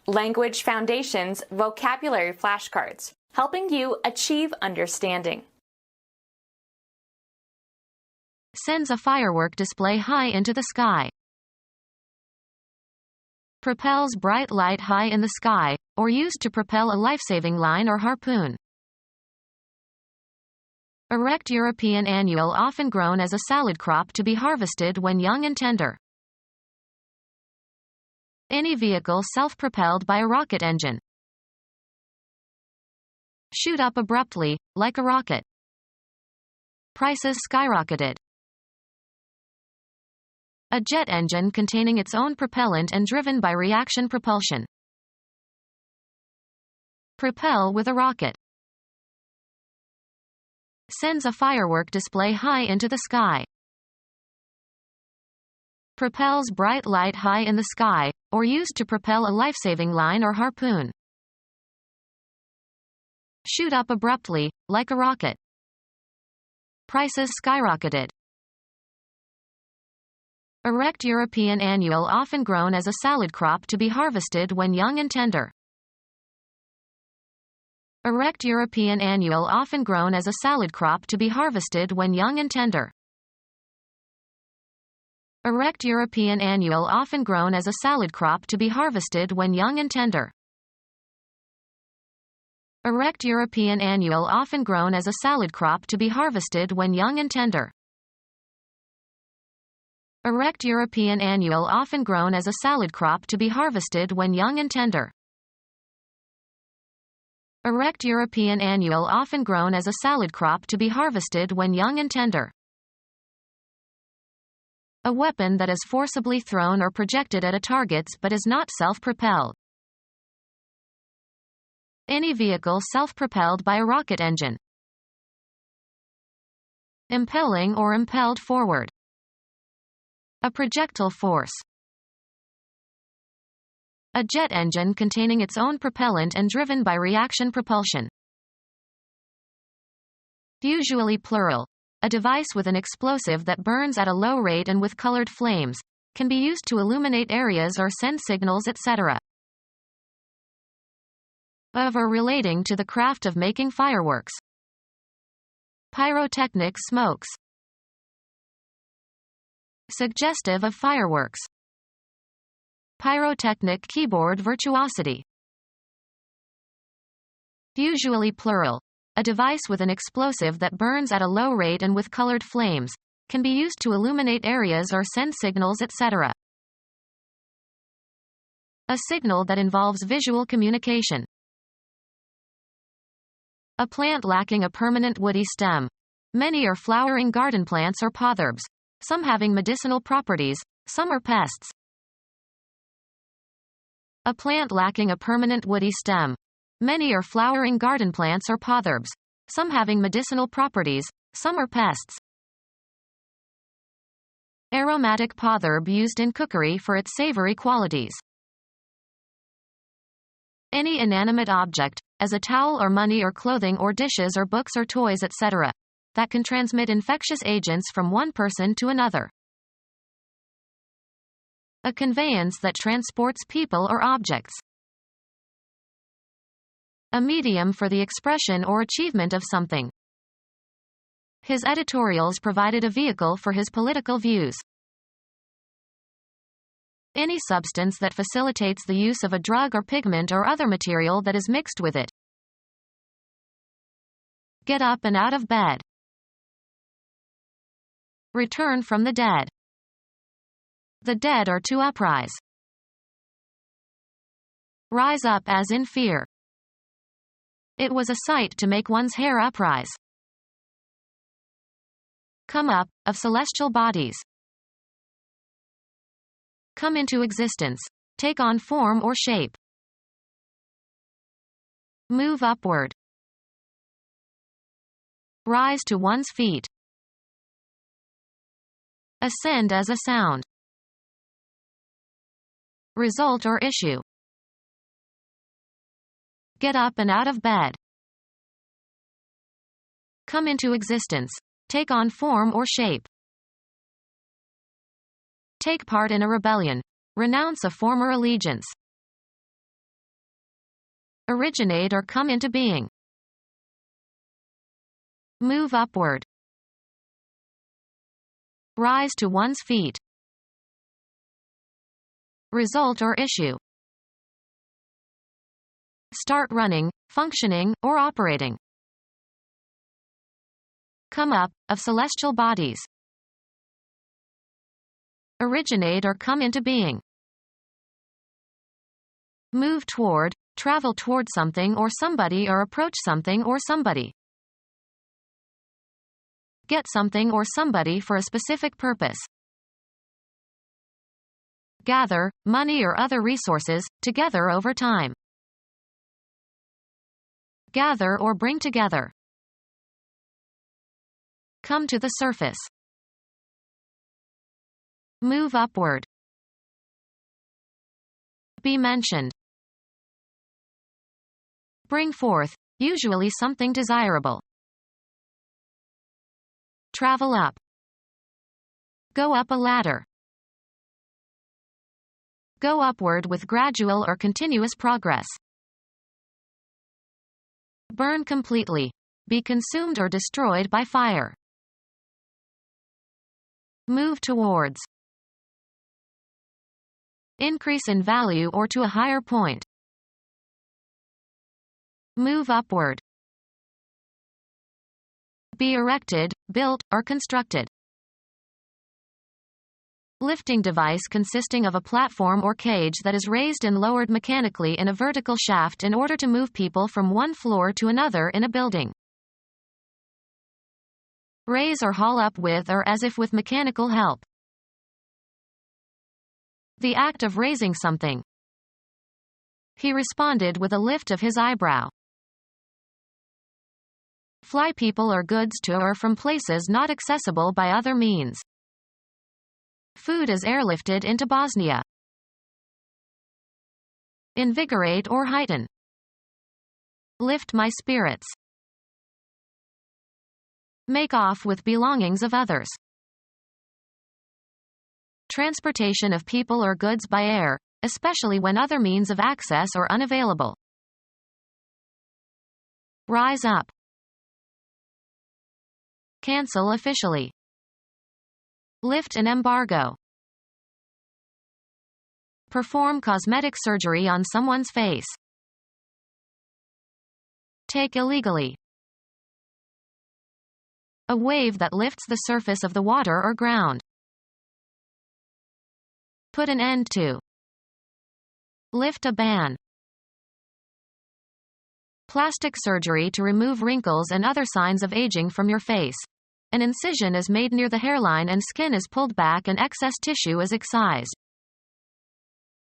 Language Foundations Vocabulary Flashcards, helping you achieve understanding. Sends a firework display high into the sky. Propels bright light high in the sky, or used to propel a life-saving line or harpoon. Erect European annual, often grown as a salad crop to be harvested when young and tender. Any vehicle self-propelled by a rocket engine. Shoot up abruptly, like a rocket. Prices skyrocketed. A jet engine containing its own propellant and driven by reaction propulsion. Propel with a rocket. Sends a firework display high into the sky. Propels bright light high in the sky, or used to propel a life-saving line or harpoon. Shoot up abruptly, like a rocket. Prices skyrocketed. Erect European annual, often grown as a salad crop to be harvested when young and tender. Erect European annual, often grown as a salad crop to be harvested when young and tender. Erect European annual, often grown as a salad crop to be harvested when young and tender. Erect European annual, often grown as a salad crop to be harvested when young and tender. Erect European annual, often grown as a salad crop to be harvested when young and tender. Erect European annual, often grown as a salad crop to be harvested when young and tender. A weapon that is forcibly thrown or projected at a target but is not self-propelled. Any vehicle self-propelled by a rocket engine. Impelling or impelled forward. A projectile force. A jet engine containing its own propellant and driven by reaction propulsion. Usually plural. A device with an explosive that burns at a low rate and with colored flames, can be used to illuminate areas or send signals, etc. Of or relating to the craft of making fireworks. Pyrotechnic, smokes. Suggestive of fireworks. Pyrotechnic, keyboard virtuosity. Usually plural. A device with an explosive that burns at a low rate and with colored flames, can be used to illuminate areas or send signals, etc. A signal that involves visual communication. A plant lacking a permanent woody stem. Many are flowering garden plants or potherbs, some having medicinal properties, some are pests. A plant lacking a permanent woody stem. Many are flowering garden plants or potherbs, some having medicinal properties, some are pests. Aromatic potherb, used in cookery for its savory qualities. Any inanimate object, as a towel or money or clothing or dishes or books or toys, etc., that can transmit infectious agents from one person to another. A conveyance that transports people or objects. A medium for the expression or achievement of something. His editorials provided a vehicle for his political views. Any substance that facilitates the use of a drug or pigment or other material that is mixed with it. Get up and out of bed. Return from the dead. The dead are to uprise. Rise up, as in fear. It was a sight to make one's hair uprise. Come up, of celestial bodies. Come into existence. Take on form or shape. Move upward. Rise to one's feet. Ascend as a sound. Result or issue. Get up and out of bed. Come into existence. Take on form or shape. Take part in a rebellion. Renounce a former allegiance. Originate or come into being. Move upward. Rise to one's feet. Result or issue. Start running, functioning, or operating. Come up, of celestial bodies. Originate or come into being. Move toward, travel toward something or somebody or approach something or somebody. Get something or somebody for a specific purpose. Gather, money or other resources, together over time. Gather or bring together. Come to the surface. Move upward. Be mentioned. Bring forth, usually something desirable. Travel up. Go up a ladder. Go upward with gradual or continuous progress. Burn completely. Be consumed or destroyed by fire. Move towards. Increase in value or to a higher point. Move upward. Be erected, built, or constructed. Lifting device consisting of a platform or cage that is raised and lowered mechanically in a vertical shaft in order to move people from one floor to another in a building. Raise or haul up with or as if with mechanical help. The act of raising something. He responded with a lift of his eyebrow. Fly people or goods to or from places not accessible by other means. Food is airlifted into Bosnia. Invigorate or heighten. Lift my spirits. Make off with belongings of others. Transportation of people or goods by air, especially when other means of access are unavailable. Rise up. Cancel officially. Lift an embargo. Perform cosmetic surgery on someone's face. Take illegally. A wave that lifts the surface of the water or ground. Put an end to. Lift a ban. Plastic surgery to remove wrinkles and other signs of aging from your face. An incision is made near the hairline and skin is pulled back and excess tissue is excised.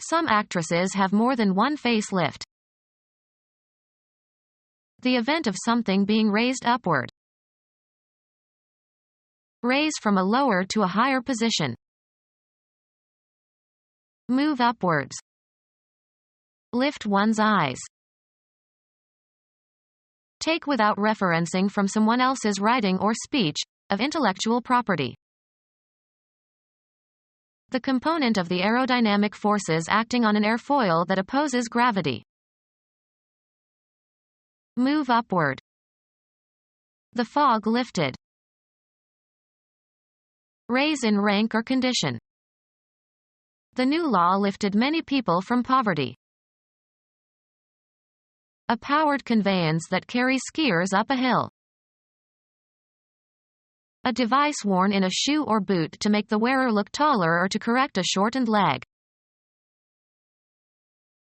Some actresses have more than one facelift. The event of something being raised upward. Raise from a lower to a higher position. Move upwards. Lift one's eyes. Take without referencing from someone else's writing or speech, of intellectual property. The component of the aerodynamic forces acting on an airfoil that opposes gravity. Move upward. The fog lifted. Raise in rank or condition. The new law lifted many people from poverty. A powered conveyance that carries skiers up a hill. A device worn in a shoe or boot to make the wearer look taller or to correct a shortened leg.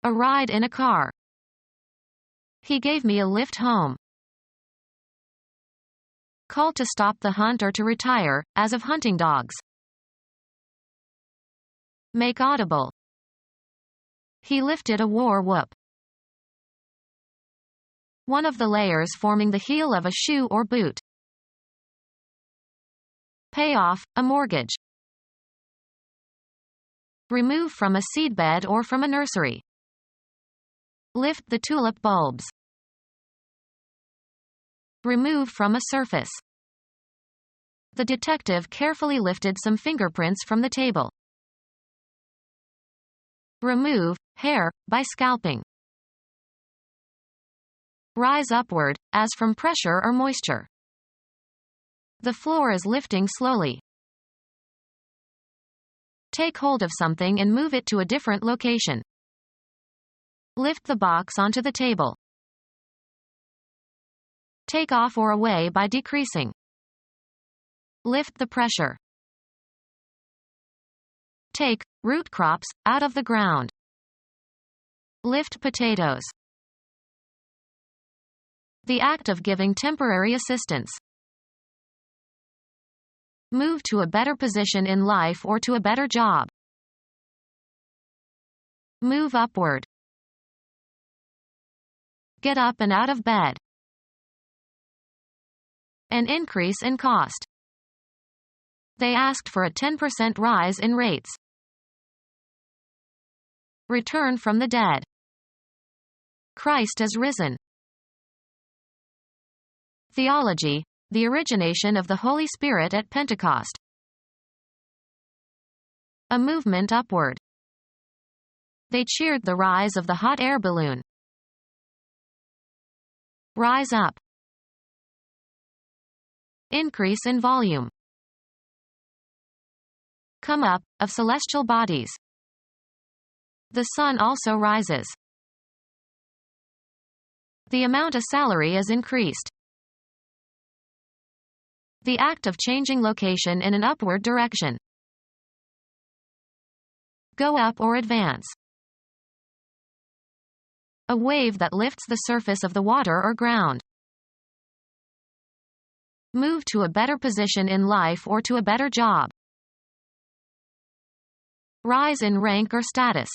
A ride in a car. He gave me a lift home. Call to stop the hunt or to retire, as of hunting dogs. Make audible. He lifted a war whoop. One of the layers forming the heel of a shoe or boot. Pay off, a mortgage. Remove from a seedbed or from a nursery. Lift the tulip bulbs. Remove from a surface. The detective carefully lifted some fingerprints from the table. Remove, hair, by scalping. Rise upward, as from pressure or moisture. The floor is lifting slowly. Take hold of something and move it to a different location. Lift the box onto the table. Take off or away by decreasing. Lift the pressure. Take root crops out of the ground. Lift potatoes. The act of giving temporary assistance. Move to a better position in life or to a better job. Move upward. Get up and out of bed. An increase in cost. They asked for a 10% rise in rates. Return from the dead. Christ is risen. Theology, the origination of the Holy Spirit at Pentecost. A movement upward. They cheered the rise of the hot air balloon. Rise up. Increase in volume. Come up, of celestial bodies. The sun also rises. The amount of salary is increased. The act of changing location in an upward direction. Go up or advance. A wave that lifts the surface of the water or ground. Move to a better position in life or to a better job. Rise in rank or status.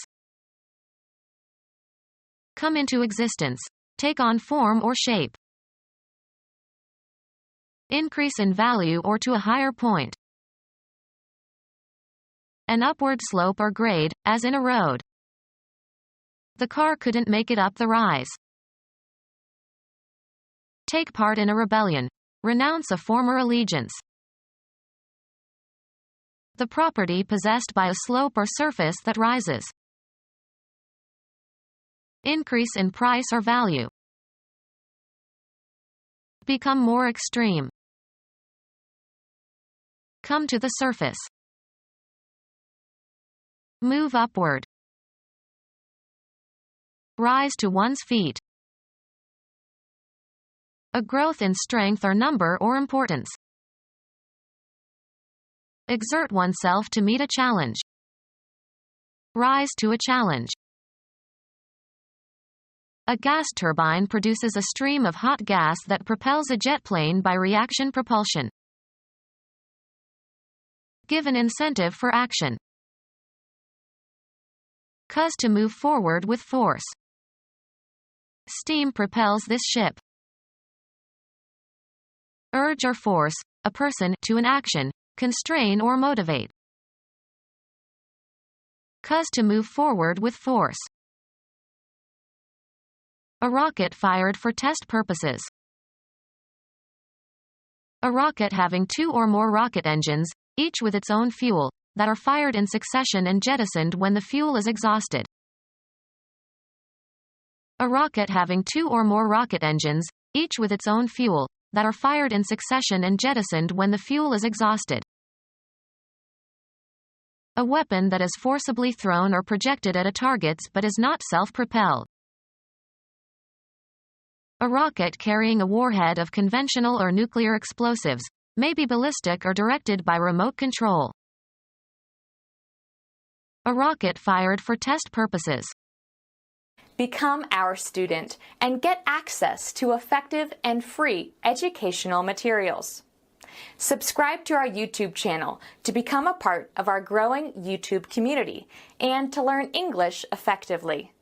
Come into existence. Take on form or shape. Increase in value or to a higher point. An upward slope or grade, as in a road. The car couldn't make it up the rise. Take part in a rebellion. Renounce a former allegiance. The property possessed by a slope or surface that rises. Increase in price or value. Become more extreme. Come to the surface. Move upward. Rise to one's feet. A growth in strength or number or importance. Exert oneself to meet a challenge. Rise to a challenge. A gas turbine produces a stream of hot gas that propels a jet plane by reaction propulsion. Give an incentive for action. Cause to move forward with force. Steam propels this ship. Urge or force a person to an action, constrain or motivate. Cause to move forward with force. A rocket fired for test purposes. A rocket having two or more rocket engines, each with its own fuel, that are fired in succession and jettisoned when the fuel is exhausted. A rocket having two or more rocket engines, each with its own fuel, that are fired in succession and jettisoned when the fuel is exhausted. A weapon that is forcibly thrown or projected at a target but is not self-propelled. A rocket carrying a warhead of conventional or nuclear explosives, may be ballistic or directed by remote control. A rocket fired for test purposes. Become our student and get access to effective and free educational materials. Subscribe to our YouTube channel to become a part of our growing YouTube community and to learn English effectively.